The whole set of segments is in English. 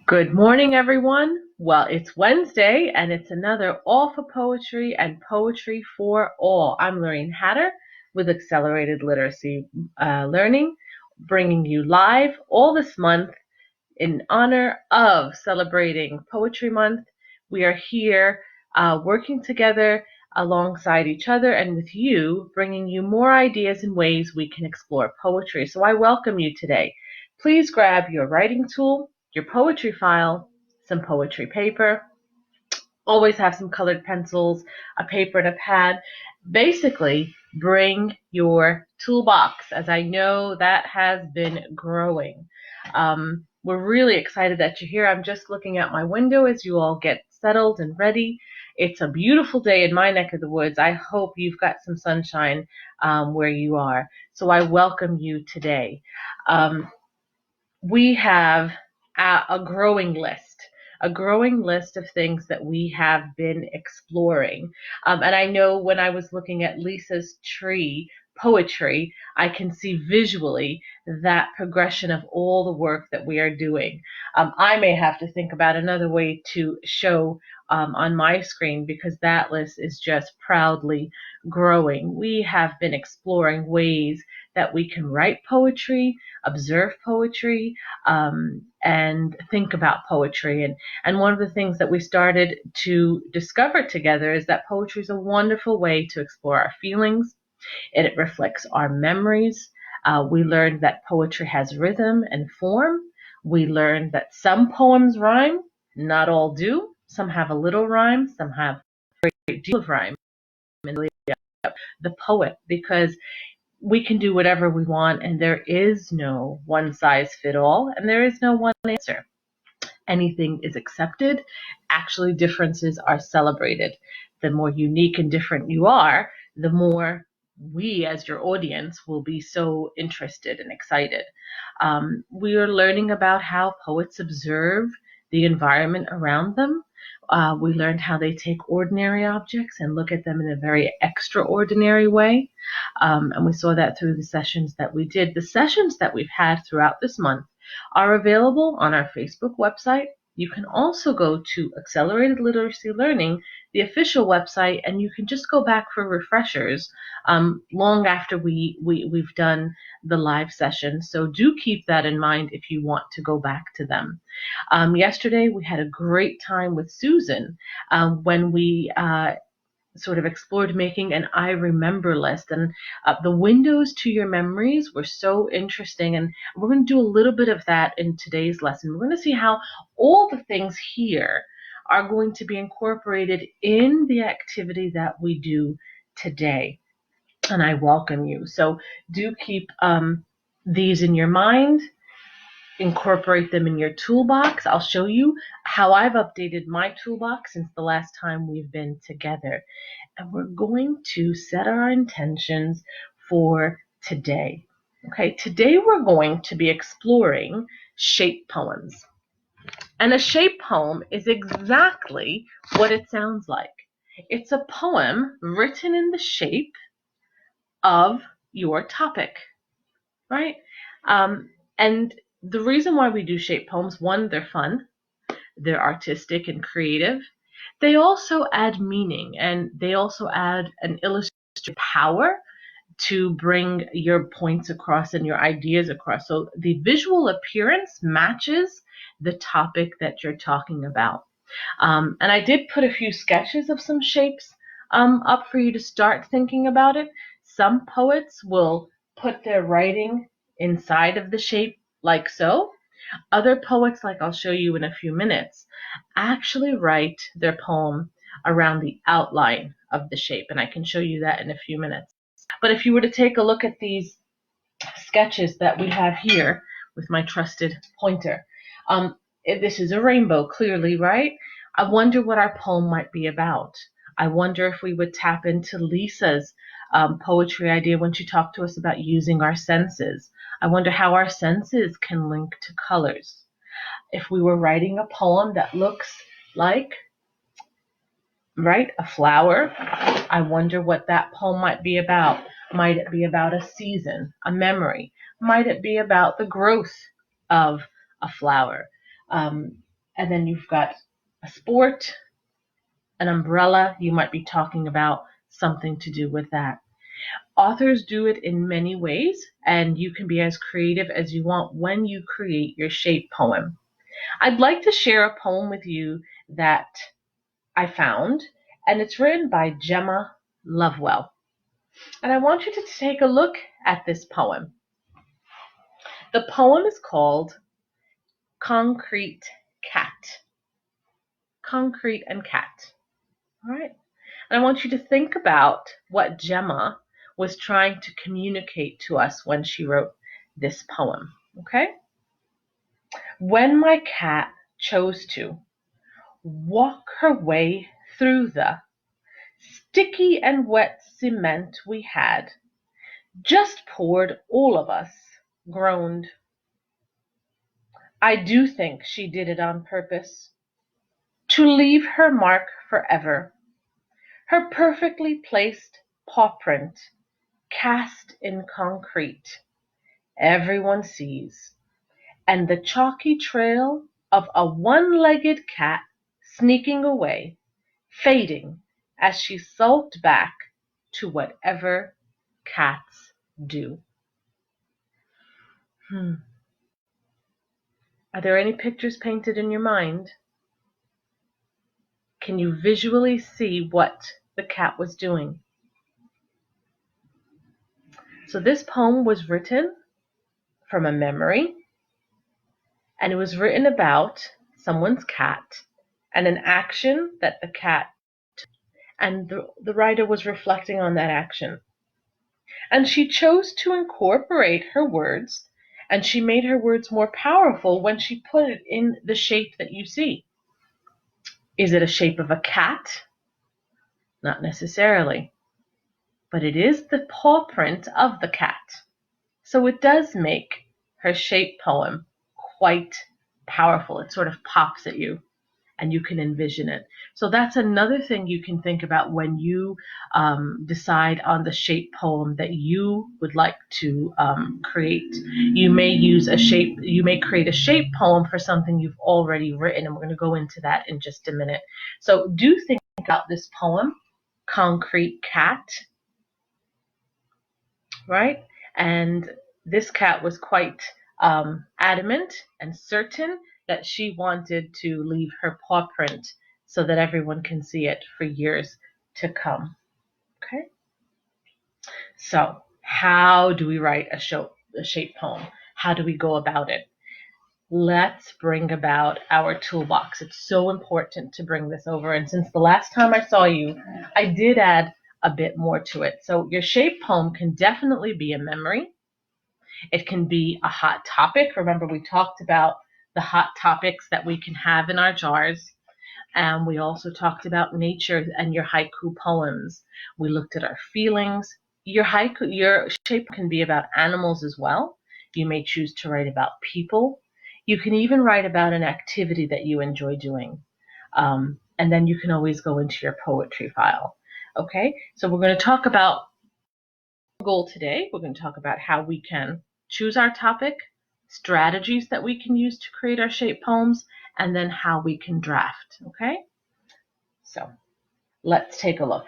Good morning, everyone. Well, it's Wednesday and it's another All for Poetry and Poetry for All. I'm Lorene with Accelerated Literacy Learning, bringing you live all this month in honor of celebrating Poetry Month. We are here working together alongside each other and with you, bringing you more ideas and ways we can explore poetry. So I welcome you today. Please grab your writing tool, your poetry file, some poetry paper. Always have some colored pencils, a paper, and a pad. Basically, bring your toolbox, as I know that has been growing. We're really excited that you're here. I'm just looking out my window as you all get settled and ready. It's a beautiful day in my neck of the woods. I hope you've got some sunshine where you are. So I welcome you today. We have a growing list of things that we have been exploring. And I know when I was looking at Lisa's tree poetry, I can see visually that progression of all the work that we are doing. I may have to think about another way to show on my screen because that list is just proudly growing. We have been exploring ways that we can write poetry, observe poetry, and think about poetry. And one of the things that we started to discover together is that poetry is a wonderful way to explore our feelings. It reflects our memories. We learned that poetry has rhythm and form. We learned that some poems rhyme, not all do. Some have a little rhyme, some have a great deal of rhyme. And the poet, because we can do whatever we want, and there is no one size fit all, and there is no one answer. Anything is accepted. Actually, differences are celebrated. The more unique and different you are, the more we as your audience will be so interested and excited. We are learning about how poets observe the environment around them. We learned how they take ordinary objects and look at them in a very extraordinary way. And we saw that through the sessions that we did. The sessions that we've had throughout this month are available on our Facebook website. You can also go to Accelerated Literacy Learning, the official website, and you can just go back for refreshers long after we've done the live session. So do keep that in mind if you want to go back to them. Yesterday, we had a great time with Susan when we sort of explored making an I remember list, and the windows to your memories were so interesting, and we're going to do a little bit of that in today's lesson. We're going to see how all the things here are going to be incorporated in the activity that we do today, and I welcome you. So do keep these in your mind. Incorporate them in your toolbox. I'll show you how I've updated my toolbox since the last time we've been together. And we're going to set our intentions for today. Okay, today we're going to be exploring shape poems. And a shape poem is exactly what it sounds like. It's a poem written in the shape of your topic, right? And the reason why we do shape poems, one, they're fun, they're artistic and creative. They also add meaning, and they also add an illustrative power to bring your points across and your ideas across. So the visual appearance matches the topic that you're talking about. And I did put a few sketches of some shapes up for you to start thinking about it. Some poets will put their writing inside of the shape like so. Other poets, like I'll show you in a few minutes, actually write their poem around the outline of the shape, and I can show you that in a few minutes. But if you were to take a look at these sketches that we have here with my trusted pointer, this is a rainbow, clearly, right? I wonder what our poem might be about. I wonder if we would tap into Lisa's poetry idea when she talked to us about using our senses. I wonder how our senses can link to colors. If we were writing a poem that looks like, right, a flower, I wonder what that poem might be about. Might it be about a season, a memory? Might it be about the growth of a flower? and then you've got a sport, an umbrella. You might be talking about something to do with that. Authors do it in many ways, and you can be as creative as you want when you create your shape poem. I'd like to share a poem with you that I found, and it's written by Gemma Lovewell. And I want you to take a look at this poem. The poem is called Concrete Cat. Concrete and cat. All right. And I want you to think about what Gemma was trying to communicate to us when she wrote this poem. Okay? When my cat chose to walk her way through the sticky and wet cement we had just poured, all of us groaned. I do think she did it on purpose, to leave her mark forever, her perfectly placed paw print cast in concrete everyone sees, and the chalky trail of a one-legged cat sneaking away, fading as she sulked back to whatever cats do. Are there any pictures painted in your mind? Can you visually see what the cat was doing? So this poem was written from a memory, and it was written about someone's cat and an action that the cat took, and the writer was reflecting on that action. And she chose to incorporate her words, and she made her words more powerful when she put it in the shape that you see. Is it a shape of a cat? Not necessarily, but it is the paw print of the cat. So it does make her shape poem quite powerful. It sort of pops at you and you can envision it. So that's another thing you can think about when you decide on the shape poem that you would like to create. You may create a shape poem for something you've already written, and we're going to go into that in just a minute. So do think about this poem, Concrete Cat, right? And this cat was quite adamant and certain that she wanted to leave her paw print so that everyone can see it for years to come. Okay? So, how do we write a shape poem? How do we go about it? Let's bring about our toolbox. It's so important to bring this over. And since the last time I saw you, I did add a bit more to it. So your shape poem can definitely be a memory. It can be a hot topic. Remember, we talked about the hot topics that we can have in our jars. And we also talked about nature and your haiku poems. We looked at our feelings. Your shape can be about animals as well. You may choose to write about people. You can even write about an activity that you enjoy doing. And then you can always go into your poetry file. Okay, so we're going to talk about our goal today. We're going to talk about how we can choose our topic, strategies that we can use to create our shape poems, and then how we can draft. Okay, so let's take a look.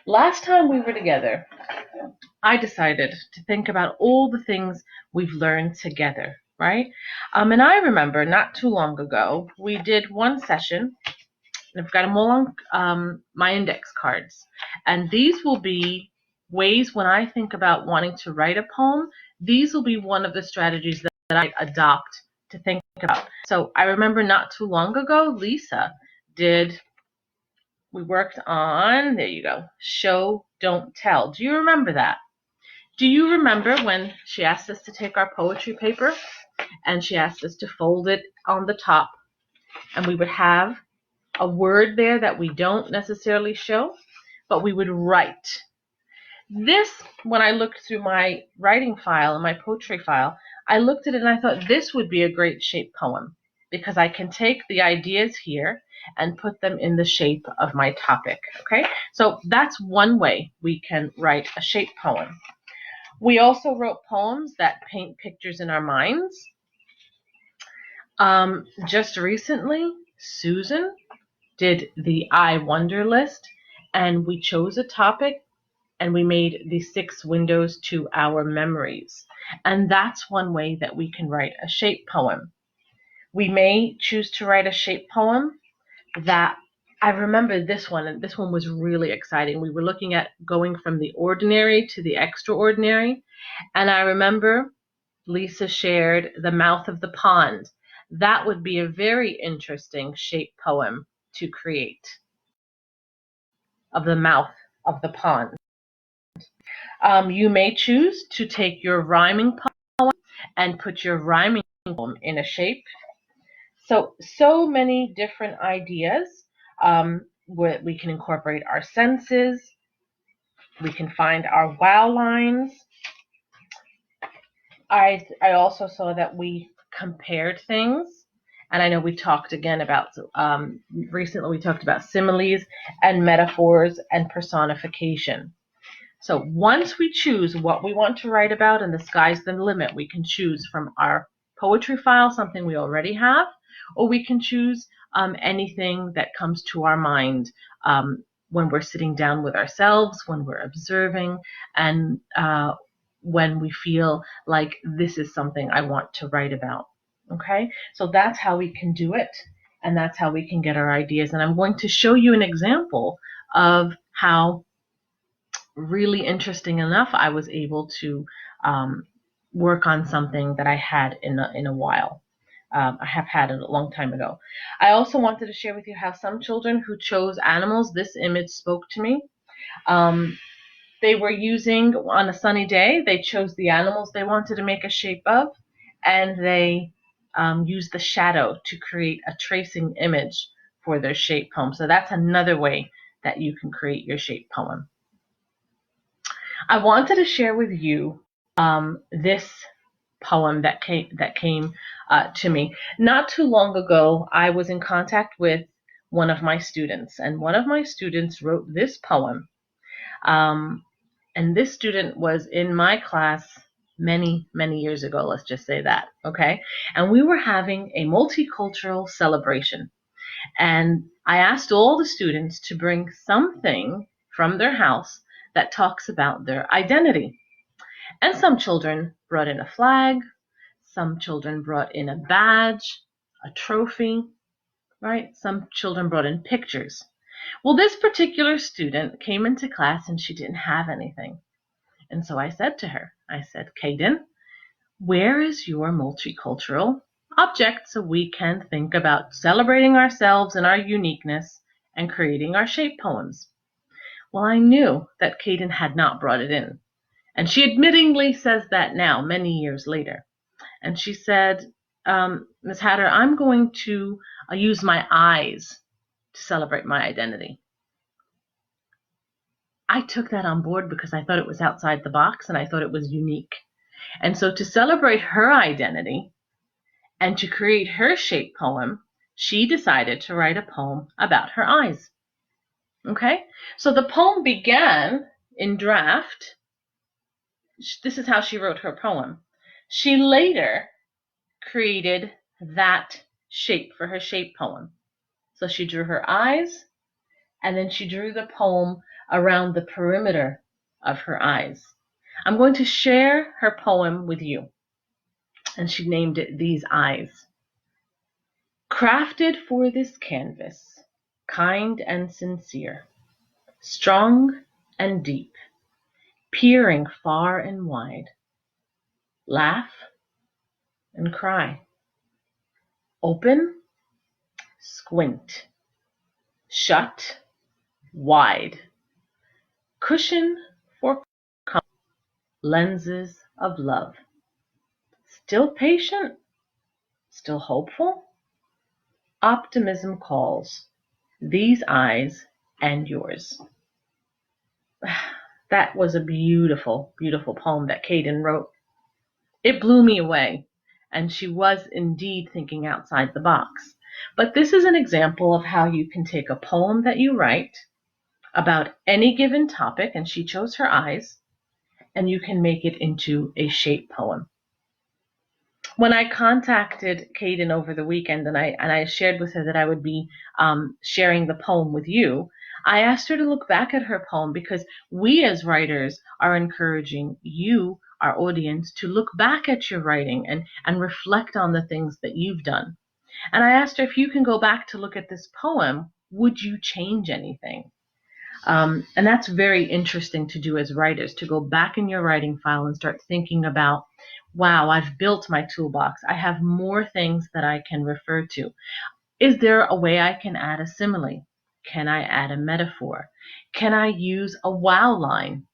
Last time we were together, I decided to think about all the things we've learned together, right? And I remember not too long ago, we did one session, and I've got them all on my index cards. And these will be ways when I think about wanting to write a poem, these will be one of the strategies that I adopt to think about. So I remember not too long ago, Lisa we worked on, there you go, show, don't tell. Do you remember that? Do you remember when she asked us to take our poetry paper and she asked us to fold it on the top, and we would have a word there that we don't necessarily show, but we would write. This, when I looked through my writing file and my poetry file, I looked at it and I thought this would be a great shape poem because I can take the ideas here and put them in the shape of my topic. Okay, so that's one way we can write a shape poem. We also wrote poems that paint pictures in our minds. Just recently, Susan did the I Wonder list, and we chose a topic and we made the 6 windows to our memories. And that's one way that we can write a shape poem. We may choose to write a shape poem that I remember this one, and this one was really exciting. We were looking at going from the ordinary to the extraordinary, and I remember Lisa shared the mouth of the pond. That would be a very interesting shape poem to create, of the mouth of the pond. You may choose to take your rhyming poem and put your rhyming poem in a shape. So many different ideas. Where we can incorporate our senses. We can find our wow lines. I also saw that we compared things. And I know we talked again about, recently we talked about similes and metaphors and personification. So once we choose what we want to write about, and the sky's the limit, we can choose from our poetry file something we already have, or we can choose anything that comes to our mind when we're sitting down with ourselves, when we're observing, and when we feel like this is something I want to write about. Okay, so that's how we can do it, and that's how we can get our ideas. And I'm going to show you an example of how, really interesting enough, I was able to work on something that I had in a while. I have had it a long time ago. I also wanted to share with you how some children who chose animals, this image spoke to me. They were using, on a sunny day, they chose the animals they wanted to make a shape of, and they used the shadow to create a tracing image for their shape poem. So that's another way that you can create your shape poem. I wanted to share with you this poem that came to me. Not too long ago, I was in contact with one of my students, and one of my students wrote this poem. And this student was in my class many, many years ago, let's just say that, okay? And we were having a multicultural celebration. And I asked all the students to bring something from their house that talks about their identity. And some children brought in a flag, some children brought in a badge, a trophy, right? Some children brought in pictures. Well, this particular student came into class and she didn't have anything. And so I said to her, I said, Caden, where is your multicultural object so we can think about celebrating ourselves and our uniqueness and creating our shape poems? Well, I knew that Caden had not brought it in. And she admittingly says that now, many years later. And she said, Ms. Hatter, I'm going to use my eyes to celebrate my identity. I took that on board because I thought it was outside the box and I thought it was unique. And so to celebrate her identity and to create her shape poem, she decided to write a poem about her eyes. Okay, so the poem began in draft. This is how she wrote her poem. She later created that shape for her shape poem. So she drew her eyes, and then she drew the poem around the perimeter of her eyes. I'm going to share her poem with you. And she named it These Eyes. Crafted for this canvas, kind and sincere, strong and deep, peering far and wide, laugh and cry, open, squint, shut, wide, cushion for lenses of love, still patient, still hopeful, optimism calls, these eyes and yours. That was a beautiful, beautiful poem that Caden wrote. It blew me away, and she was indeed thinking outside the box. But this is an example of how you can take a poem that you write about any given topic, and she chose her eyes, and you can make it into a shape poem. When I contacted Caden over the weekend and I shared with her that I would be sharing the poem with you, I asked her to look back at her poem because we as writers are encouraging you, our audience, to look back at your writing and reflect on the things that you've done. And I asked her, if you can go back to look at this poem, would you change anything? And that's very interesting to do as writers, to go back in your writing file and start thinking about, wow, I've built my toolbox. I have more things that I can refer to. Is there a way I can add a simile? Can I add a metaphor? Can I use a wow line?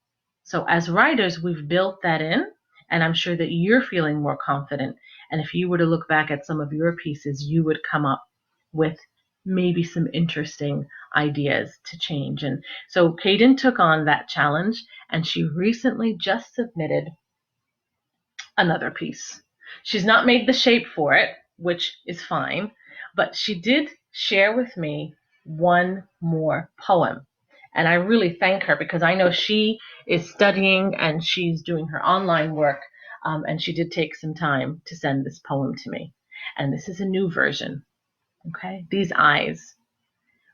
So as writers, we've built that in, and I'm sure that you're feeling more confident. And if you were to look back at some of your pieces, you would come up with maybe some interesting ideas to change. And so Caden took on that challenge, and she recently just submitted another piece. She's not made the shape for it, which is fine, but she did share with me one more poem. And I really thank her because I know she is studying and she's doing her online work, and she did take some time to send this poem to me. And this is a new version. Okay, these eyes,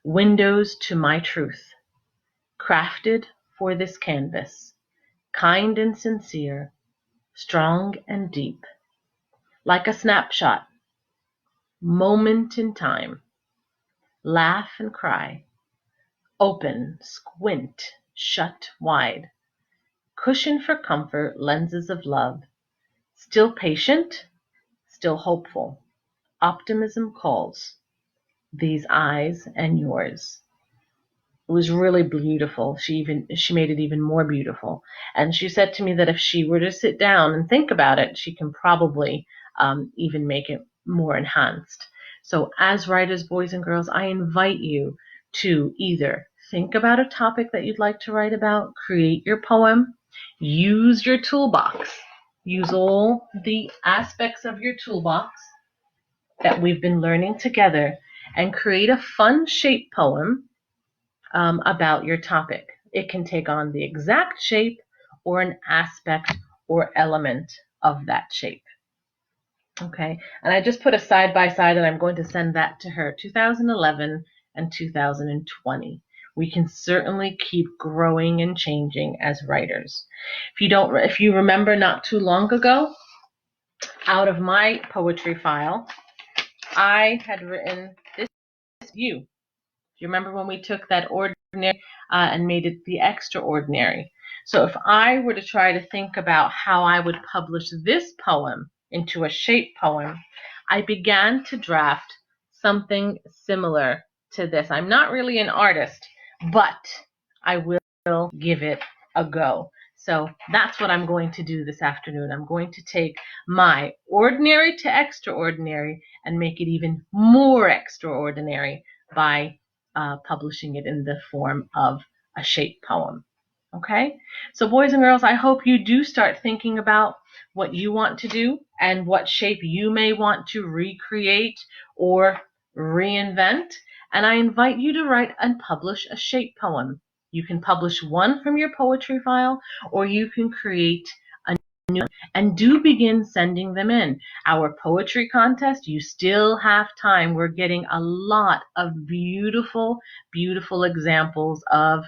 windows to my truth, crafted for this canvas, kind and sincere, strong and deep, like a snapshot, moment in time, laugh and cry, open, squint, shut wide, cushion for comfort, lenses of love, still patient, still hopeful, optimism calls, these eyes and yours. It was really beautiful. She made it even more beautiful. And she said to me that if she were to sit down and think about it, she can probably even make it more enhanced. So as writers, boys and girls, I invite you to either think about a topic that you'd like to write about, create your poem, use your toolbox, use all the aspects of your toolbox that we've been learning together, and create a fun shape poem about your topic. It can take on the exact shape or an aspect or element of that shape. Okay, and I just put a side by side, and I'm going to send that to her, 2011 and 2020. We can certainly keep growing and changing as writers. If you remember, not too long ago, out of my poetry file, I had written this you. Do you remember when we took that ordinary and made it the extraordinary? So if I were to try to think about how I would publish this poem into a shape poem, I began to draft something similar to this. I'm not really an artist, but I will give it a go. So that's what I'm going to do this afternoon. I'm going to take my ordinary to extraordinary and make it even more extraordinary by publishing it in the form of a shape poem. Okay? So boys and girls, I hope you do start thinking about what you want to do and what shape you may want to recreate or reinvent. And I invite you to write and publish a shape poem. You can publish one from your poetry file, or you can create a new one. And do begin sending them in. Our poetry contest, you still have time. We're getting a lot of beautiful, beautiful examples of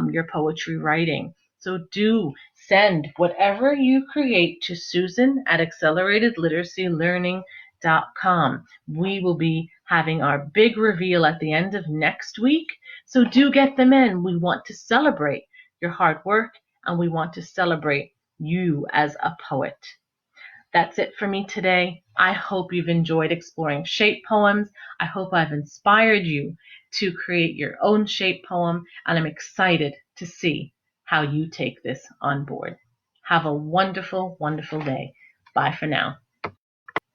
your poetry writing. So do send whatever you create to Susan at acceleratedliteracylearning.com. We will be having our big reveal at the end of next week. So do get them in. We want to celebrate your hard work, and we want to celebrate you as a poet. That's it for me today. I hope you've enjoyed exploring shape poems. I hope I've inspired you to create your own shape poem, and I'm excited to see how you take this on board. Have a wonderful, wonderful day. Bye for now.